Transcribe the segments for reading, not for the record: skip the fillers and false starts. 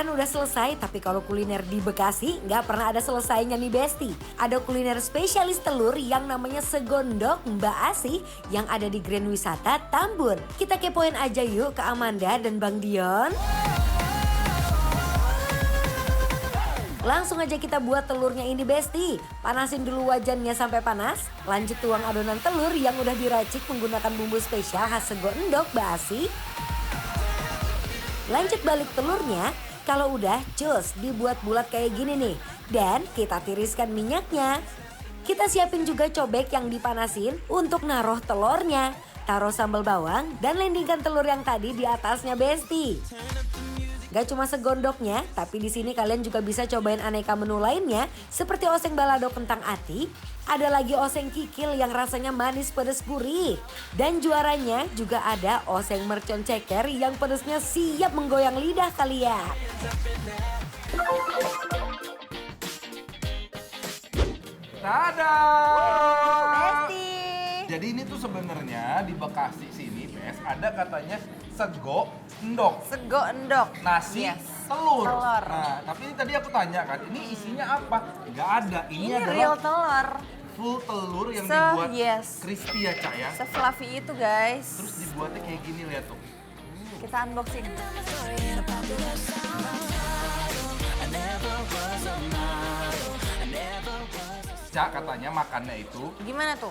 Kulineran udah selesai, tapi kalau kuliner di Bekasi nggak pernah ada selesainya nih Besti. Ada kuliner spesialis telur yang namanya Segondok Mbak Asih yang ada di Grand Wisata Tambun. Kita kepoin aja yuk ke Amanda dan Bang Dion. Langsung aja kita buat telurnya ini Besti. Panasin dulu wajannya sampai panas. Lanjut tuang adonan telur yang udah diracik menggunakan bumbu spesial khas Segondok Mbak Asih. Lanjut balik telurnya, kalau udah cus dibuat bulat kayak gini nih. Dan kita tiriskan minyaknya. Kita siapin juga cobek yang dipanasin untuk naruh telurnya. Taruh sambal bawang dan landingkan telur yang tadi di atasnya Besti. Gak cuma segondoknya, tapi di sini kalian juga bisa cobain aneka menu lainnya seperti oseng balado kentang ati. Ada lagi oseng kikil yang rasanya manis pedas gurih. Dan juaranya juga ada oseng mercon ceker yang pedasnya siap menggoyang lidah kalian. Dadah! Besti. Jadi ini tuh sebenarnya di Bekasi sini, Bes, ada katanya sego endok. Sego endok. Nasi, Yes. telur. Telur. Nah, tapi ini tadi aku tanya kan, ini isinya apa? Gak ada. Ini adalah real telur. full telur yang dibuat Yes. crispy ya, Cak ya. Se-fluffy itu guys. Terus dibuatnya kayak gini, lihat tuh. Kita unboxing. Cak katanya makannya itu Gimana tuh?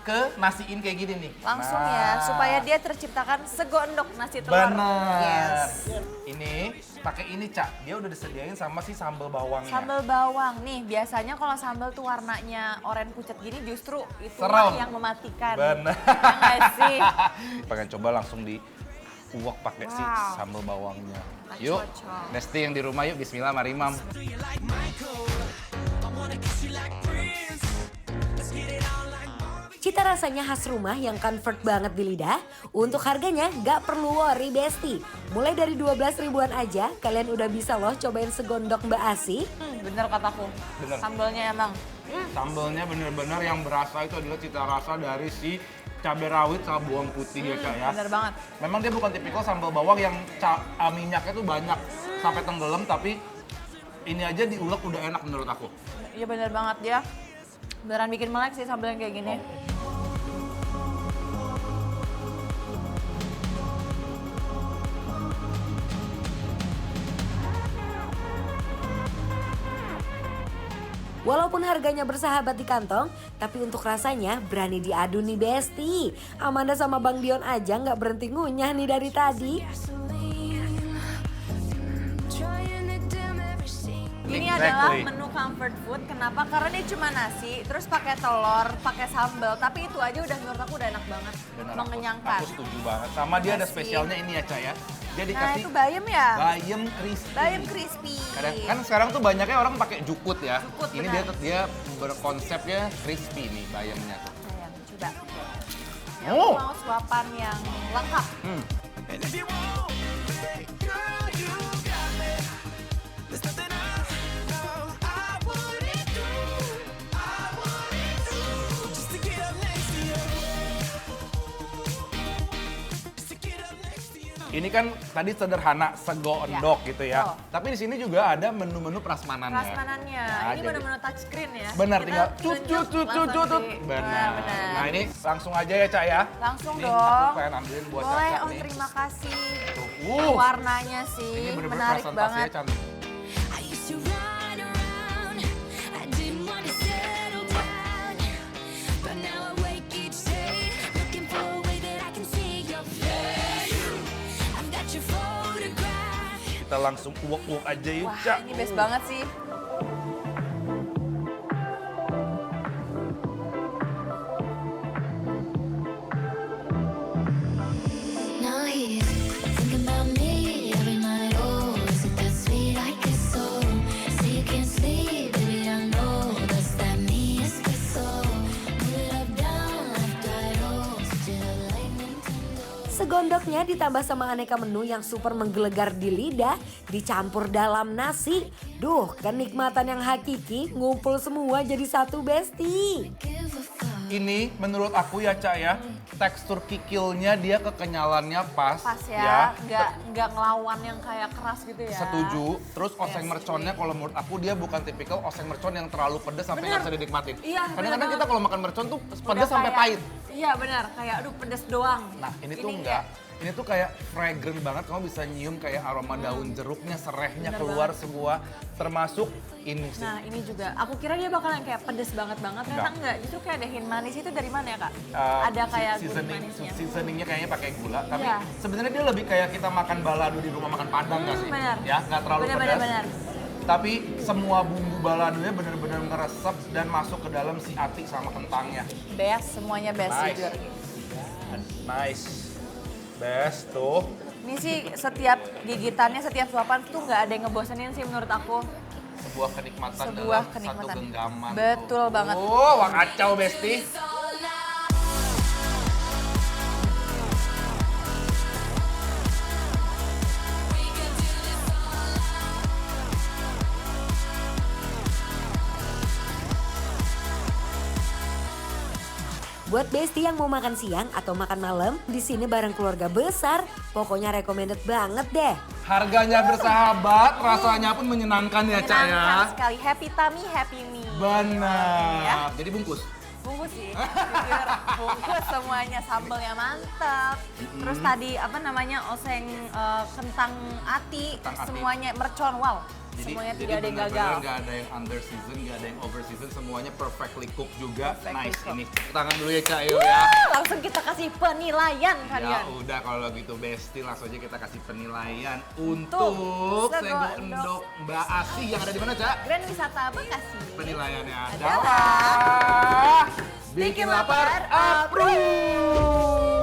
ke nasiin kayak gini nih. Langsung Nah, ya, supaya dia terciptakan sego endok nasi telur. bener. Yes. Ini pakai ini, Cak. Dia udah disediain sama si sambal bawangnya. Sambal bawang nih, biasanya kalau sambal tuh warnanya oranye pucat gini justru itu Serem. yang mematikan. Bener. Ya nggak sih? Pengen coba langsung di uwak pakai si Wow. sambal bawangnya. Nah, Yuk, cocok. Nesti yang di rumah yuk. Bismillah, mari Mam. Cita rasanya khas rumah yang comfort banget di lidah. Untuk harganya gak perlu worry Besti. Mulai dari 12 ribuan aja kalian udah bisa loh cobain segondok Mbak Asih. Bener kataku. Bener. Sambalnya emang. Sambalnya bener-bener yang berasa itu adalah cita rasa dari si cabai rawit sama bawang putih ya, Cak ya. Bener banget. Memang dia bukan tipikal sambal bawang yang minyaknya tuh banyak sampai tenggelam, tapi ini aja diulek udah enak menurut aku. Iya bener banget dia. Beneran bikin melek sih sambal yang kayak gini. Walaupun harganya bersahabat di kantong, tapi untuk rasanya berani diadu nih Besti. Amanda sama Bang Dion aja nggak berhenti ngunyah nih dari tadi. Ini adalah menu comfort food. Kenapa? Karena dia cuma nasi, terus pakai telur, pakai sambal. Tapi itu aja udah menurut aku udah enak banget. Bener, Mengenyangkan. Aku setuju banget. Sama dia ada Iya sih. spesialnya ini ya, Cak ya. Dia Nah dikasih itu bayam ya? bayam crispy. Bayam crispy. Kan sekarang tuh banyaknya orang pakai jukut ya. Jukut, Ini benar. dia berkonsepnya crispy nih bayamnya tuh. Bayam, coba. Ya, Oh. aku mau suapan yang lengkap. Ini kan tadi sederhana sego endok gitu ya. Oh. Tapi di sini juga ada menu-menu prasmanannya. Prasmanannya. Nah, Ini jadi- bener-bener touchscreen ya. Benar, Kita tinggal tunjuk, langsung di- Benar. benar. Nah ini langsung aja ya, Cak ya. Langsung Ini dong. aku pengen ambilin buat Boleh, Caca Om, nih. terima kasih. Tuh. Warnanya sih Ini bener-bener menarik presentasinya banget. cantik. I used to run around, I didn't want to settle down, but now I wake each day looking for a way that I can see your face. I've got your photograph. Kita langsung uwak-uwak aja yuk, Wah, Cak. ini best banget sih. Now here, thinking about me every night. Oh, is it that sweet I guess so? Say you can't sleep, baby, I know that's that me espresso. Move it up, down, left, right, oh, till the lightning tingle. Segondoknya ditambah sama aneka menu yang super menggelegar di lidah, dicampur dalam nasi. Duh, kenikmatan yang hakiki ngumpul semua jadi satu Besti. Give a fuck. Ini menurut aku ya, Cak ya, tekstur kikilnya dia kekenyalannya pas. Pas ya, nggak ngelawan yang kayak keras gitu ya. Setuju. Terus oseng Yes, merconnya kalau menurut aku dia bukan tipikal oseng mercon yang terlalu pedas sampai nggak Bener. bisa dinikmatin. Iya, Kadang-kadang bener kita kalau makan mercon tuh Udah pedas sampai kayak- pahit. Iya benar, kayak aduh pedes doang. Nah ini tuh enggak. Ini tuh kayak fragrant banget, kamu bisa nyium kayak aroma daun jeruknya, serehnya Bener keluar semua. Termasuk ini sih. Nah ini juga, aku kira dia bakalan kayak pedes banget, ternyata enggak. Justru kayak ada hint manis itu dari mana ya kak? Ada kayak gurih manisnya. Seasoningnya kayaknya pakai gula, tapi Iya. sebenarnya dia lebih kayak kita makan balado di rumah makan Padang nggak sih? benar. Ya, nggak terlalu pedas. Benar. Tapi semua bumbu baladonya benar-benar ngeresep dan masuk ke dalam si ati sama kentangnya. Best, semuanya best Nice. jujur. Nice. Best tuh. Ini sih setiap gigitannya, setiap suapan tuh nggak ada yang ngebosenin sih menurut aku. Sebuah kenikmatan Sebuah dalam kenikmatan. satu genggaman. Betul tuh. banget. Oh, wah kacau Besti. Buat Besti yang mau makan siang atau makan malam, di sini bareng keluarga besar. Pokoknya recommended banget deh. Harganya bersahabat, rasanya pun menyenangkan ya Cak ya. Menyenangkan sekali, happy tummy, happy me. Benar. Ya. Jadi bungkus. Bungkus sih, jujur bungkus semuanya, sambalnya mantap. Terus tadi apa namanya oseng kentang ati, Kentang ati. semuanya mercon, wow. Semuanya tidak ada yang gagal. Nggak ada yang under season, nggak ada yang over season, semuanya perfectly cooked juga. Perfectly Nice cooked. ini. Tangan dulu ya Cak Yo ya. Langsung kita kasih penilaian Ya kalian. udah kalau gitu Besti langsung aja kita kasih penilaian untuk Sego Sego Endok Endok Mbak Asih yang ada di mana Cak? Grand Wisata Bekasi. Penilaiannya Adalah adalah Bikin Lapar approve.